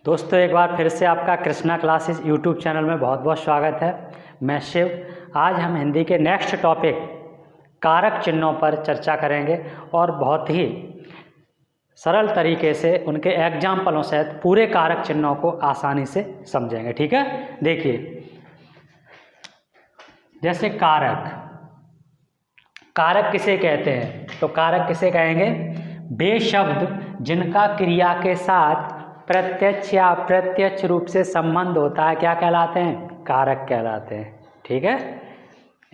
दोस्तों एक बार फिर से आपका कृष्णा क्लासेस यूट्यूब चैनल में बहुत बहुत स्वागत है। मैं शिव। आज हम हिंदी के नेक्स्ट टॉपिक कारक चिन्हों पर चर्चा करेंगे और बहुत ही सरल तरीके से उनके एग्जाम्पलों सहित पूरे कारक चिन्हों को आसानी से समझेंगे। ठीक है, देखिए जैसे कारक किसे कहते हैं? तो कारक किसे कहेंगे? वे शब्द जिनका क्रिया के साथ प्रत्यक्ष या अप्रत्यक्ष रूप से संबंध होता है क्या कहलाते हैं? कारक कहलाते हैं। ठीक है,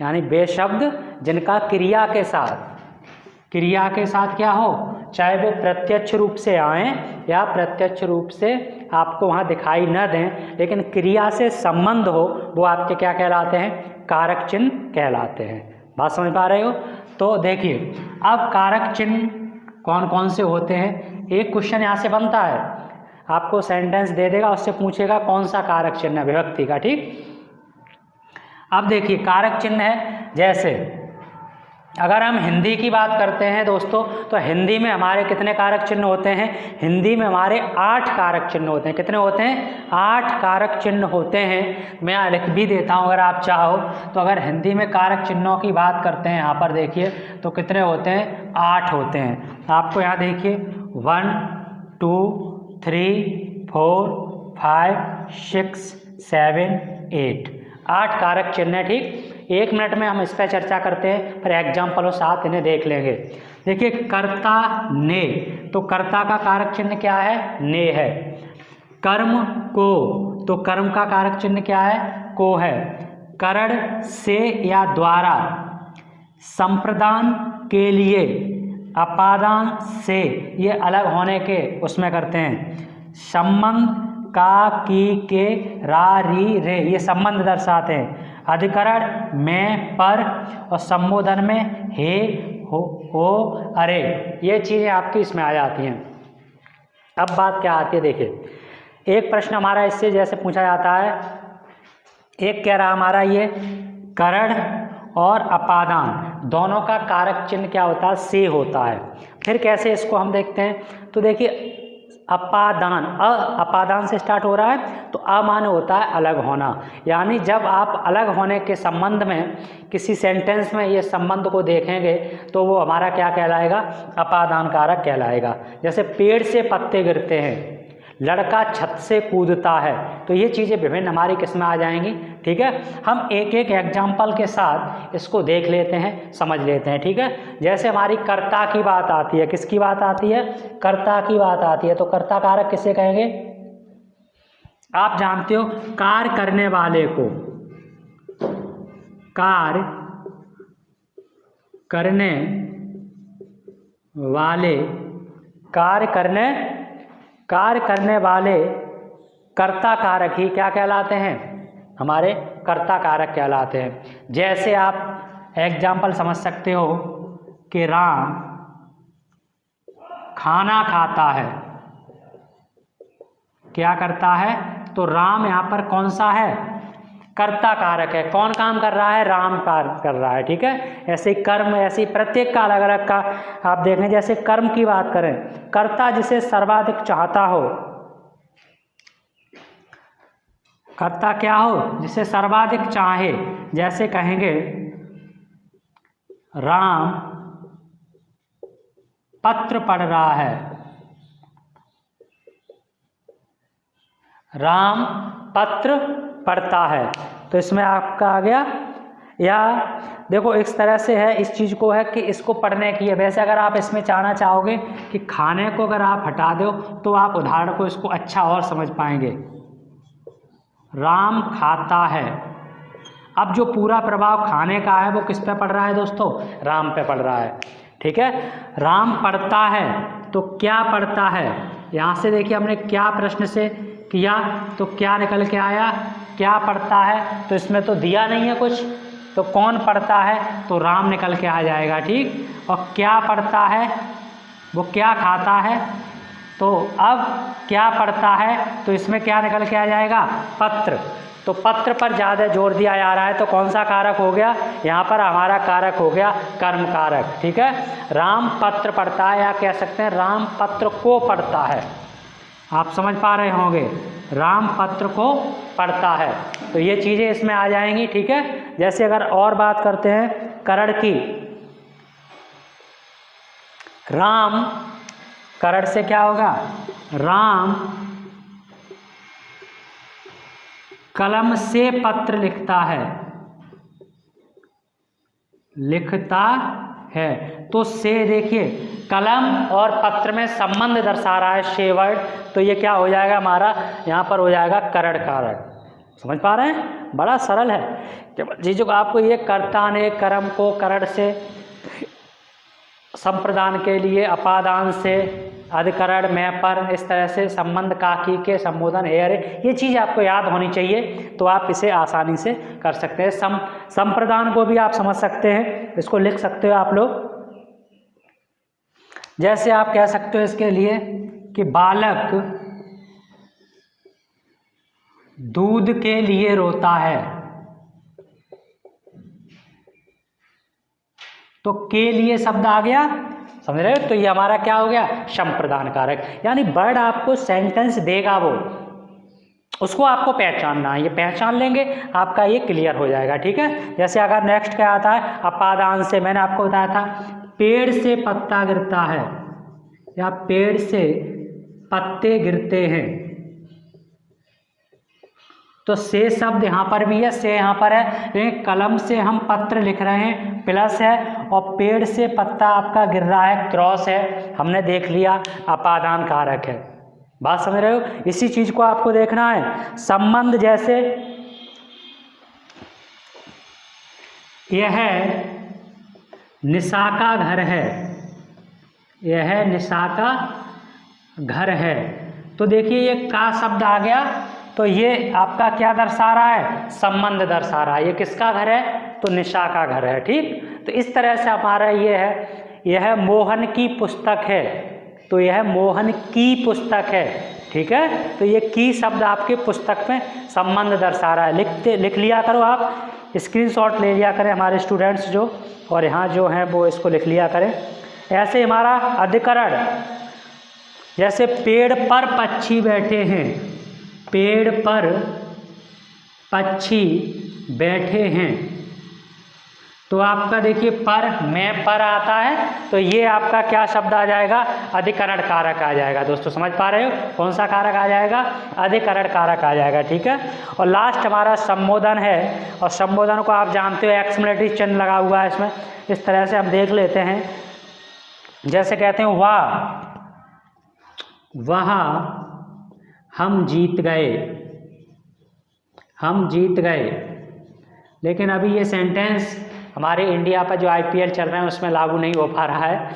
यानी वे शब्द जिनका क्रिया के साथ क्या हो, चाहे वो प्रत्यक्ष रूप से आए या प्रत्यक्ष रूप से आपको वहाँ दिखाई न दें, लेकिन क्रिया से संबंध हो, वो आपके क्या कहलाते हैं? कारक चिन्ह कहलाते हैं। बात समझ पा रहे हो? तो देखिए अब कारक चिन्ह कौन कौन से होते हैं। एक क्वेश्चन यहाँ से बनता है, आपको सेंटेंस दे देगा, उससे पूछेगा कौन सा कारक चिन्ह है विभक्ति का। ठीक, अब देखिए कारक चिन्ह है, जैसे अगर हम हिंदी की बात करते हैं दोस्तों, तो हिंदी में हमारे कितने कारक चिन्ह होते हैं? हिंदी में हमारे 8 कारक चिन्ह होते हैं। कितने होते हैं? 8 कारक चिन्ह होते हैं। मैं लिख भी देता हूं अगर आप चाहो तो। अगर हिंदी में कारक चिन्हों की बात करते हैं, यहाँ पर देखिए तो कितने होते हैं? 8 होते हैं। आपको यहाँ देखिए 1 2 3 4 5 6 7 8 8 कारक चिन्ह है। ठीक, 1 मिनट में हम इस पर चर्चा करते हैं, पर एग्जाम्पलों साथ इन्हें देख लेंगे। देखिए कर्ता ने, तो कर्ता का कारक चिन्ह क्या है? ने है। कर्म को, तो कर्म का कारक चिन्ह क्या है? को है। करण से या द्वारा, संप्रदान के लिए, अपादान से, ये अलग होने के उसमें करते हैं। संबंध का, की, के, रा, री, रे, ये संबंध दर्शाते हैं। अधिकरण में, पर, और संबोधन में हे, हो, अरे, ये चीज़ें आपकी इसमें आ जाती हैं। अब बात क्या आती है, देखिए एक प्रश्न हमारा इससे जैसे पूछा जाता है, एक कह रहा हमारा ये करण और अपादान दोनों का कारक चिन्ह क्या होता है? से होता है। फिर कैसे इसको हम देखते हैं, तो देखिए अपादान, अपादान से स्टार्ट हो रहा है, तो अ माने होता है अलग होना। यानी जब आप अलग होने के संबंध में किसी सेंटेंस में ये संबंध को देखेंगे तो वो हमारा क्या कहलाएगा? अपादान कारक कहलाएगा। जैसे पेड़ से पत्ते गिरते हैं, लड़का छत से कूदता है, तो ये चीज़ें विभिन्न हमारी किस में आ जाएंगी। ठीक है, हम एक एक एग्जाम्पल के साथ इसको देख लेते हैं, समझ लेते हैं। ठीक है, जैसे हमारी कर्ता की बात आती है, किसकी बात आती है? कर्ता की बात आती है, तो कर्ता कारक किसे कहेंगे? आप जानते हो कार्य करने वाले को, कार्य करने वाले, कार्य करने वाले कर्ता कारक ही क्या कहलाते हैं? हमारे कर्ता कारक कहलाते हैं। जैसे आप एग्जाम्पल समझ सकते हो कि राम खाना खाता है, क्या करता है? तो राम यहाँ पर कौन सा है? कर्ता कारक है। कौन काम कर रहा है? राम कार्य कर रहा है। ठीक है, ऐसे कर्म, ऐसे प्रत्येक का अलग अलग का आप देखें। जैसे कर्म की बात करें, कर्ता जिसे सर्वाधिक चाहता हो, कर्ता क्या हो? जिसे सर्वाधिक चाहे। जैसे कहेंगे राम पत्र पढ़ रहा है, राम पत्र पढ़ता है, तो इसमें आपका आ गया। या देखो इस तरह से है, इस चीज़ को है कि इसको पढ़ने की है। वैसे अगर आप इसमें चाहना चाहोगे कि खाने को अगर आप हटा दो तो आप उदाहरण को इसको अच्छा और समझ पाएंगे। राम खाता है, अब जो पूरा प्रभाव खाने का है वो किस पे पड़ रहा है दोस्तों? राम पे पड़ रहा है। ठीक है, राम पढ़ता है, तो क्या पढ़ता है? यहाँ से देखिए हमने क्या प्रश्न से किया, तो क्या निकल के आया? क्या पढ़ता है, तो इसमें तो दिया नहीं है कुछ, तो कौन पढ़ता है? तो राम निकल के आ जाएगा। ठीक, और क्या पढ़ता है? वो क्या खाता है, तो अब क्या पढ़ता है, तो इसमें क्या निकल के आ जाएगा? पत्र। तो पत्र पर ज़्यादा जोर दिया जा रहा है, तो कौन सा कारक हो गया? यहाँ पर हमारा कारक हो गया कर्म कारक। ठीक है, राम पत्र पढ़ता है, या कह सकते हैं राम पत्र को पढ़ता है। आप समझ पा रहे होंगे, राम पत्र को पढ़ता है। तो ये चीज़ें इसमें आ जाएंगी, ठीक है। जैसे अगर और बात करते हैं करण की, राम करण से क्या होगा, राम कलम से पत्र लिखता है, लिखता है। तो से देखिए कलम और पत्र में संबंध दर्शा रहा है, से वर्ड, तो ये क्या हो जाएगा हमारा, यहाँ पर हो जाएगा करण कारक। समझ पा रहे हैं, बड़ा सरल है। केवल चीज़ों को आपको ये कर्ता ने कर्म को करण से, संप्रदान के लिए अपादान से, अधिकरण में पर, इस तरह से संबंध काकी के, संबोधन हेयर, ये चीज़ आपको याद होनी चाहिए, तो आप इसे आसानी से कर सकते हैं। संप्रदान को भी आप समझ सकते हैं, इसको लिख सकते हो आप लोग। जैसे आप कह सकते हो इसके लिए कि बालक दूध के लिए रोता है, तो के लिए शब्द आ गया, समझ रहे हो। तो ये हमारा क्या हो गया, संप्रदान कारक। यानी वर्ड आपको सेंटेंस देगा, वो उसको आपको पहचानना है, ये पहचान लेंगे आपका ये क्लियर हो जाएगा, ठीक है। जैसे अगर नेक्स्ट क्या आता है, अपादान से, मैंने आपको बताया था पेड़ से पत्ता गिरता है या पेड़ से पत्ते गिरते हैं, तो से शब्द यहाँ पर भी है, से यहाँ पर है, लेकिन कलम से हम पत्र लिख रहे हैं, प्लस है, और पेड़ से पत्ता आपका गिर रहा है, क्रॉस है, हमने देख लिया अपादान कारक है। बात समझ रहे हो। इसी चीज को आपको देखना है। संबंध जैसे यह निशा का घर है, यह निशा का घर है, तो देखिए ये का शब्द आ गया, तो ये आपका क्या दर्शा रहा है, संबंध दर्शा रहा है। ये किसका घर है, तो निशा का घर है, ठीक। तो इस तरह से हमारा ये है, यह मोहन की पुस्तक है, तो यह मोहन की पुस्तक है, ठीक है। तो ये की शब्द आपके पुस्तक में संबंध दर्शा रहा है। लिख लिया करो, आप स्क्रीनशॉट ले लिया करें हमारे स्टूडेंट्स जो, और यहाँ जो हैं वो इसको लिख लिया करें। ऐसे हमारा अधिकरण, जैसे पेड़ पर पक्षी बैठे हैं, पेड़ पर पक्षी बैठे हैं, तो आपका देखिए पर में पर आता है, तो ये आपका क्या शब्द आ जाएगा, अधिकरण कारक आ जाएगा। दोस्तों समझ पा रहे हो, कौन सा कारक आ जाएगा, अधिकरण कारक आ जाएगा, ठीक है। और लास्ट हमारा संबोधन है, और संबोधन को आप जानते हो एक्सक्लेमेटरी चिन्ह लगा हुआ है इसमें। इस तरह से हम देख लेते हैं, जैसे कहते हैं वाह, वहाँ हम जीत गए, हम जीत गए। लेकिन अभी ये सेंटेंस हमारे इंडिया पर जो IPL चल रहे हैं उसमें लागू नहीं हो पा रहा है।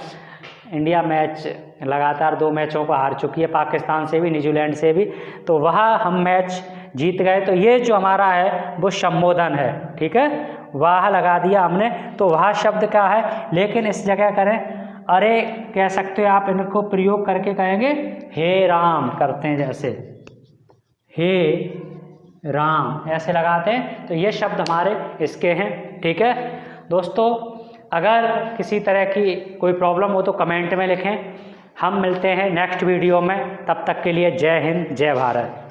इंडिया मैच लगातार 2 मैचों को हार चुकी है, पाकिस्तान से भी, न्यूजीलैंड से भी, तो वहाँ हम मैच जीत गए। तो ये जो हमारा है वो संबोधन है, ठीक है। वाह लगा दिया हमने, तो वह शब्द क्या है, लेकिन इस जगह करें अरे कह सकते हो आप, इनको प्रयोग करके कहेंगे हे राम करते हैं, जैसे हे राम ऐसे लगाते हैं, तो ये शब्द हमारे इसके हैं, ठीक है। दोस्तों अगर किसी तरह की कोई प्रॉब्लम हो तो कमेंट में लिखें। हम मिलते हैं नेक्स्ट वीडियो में, तब तक के लिए जय हिंद, जय भारत।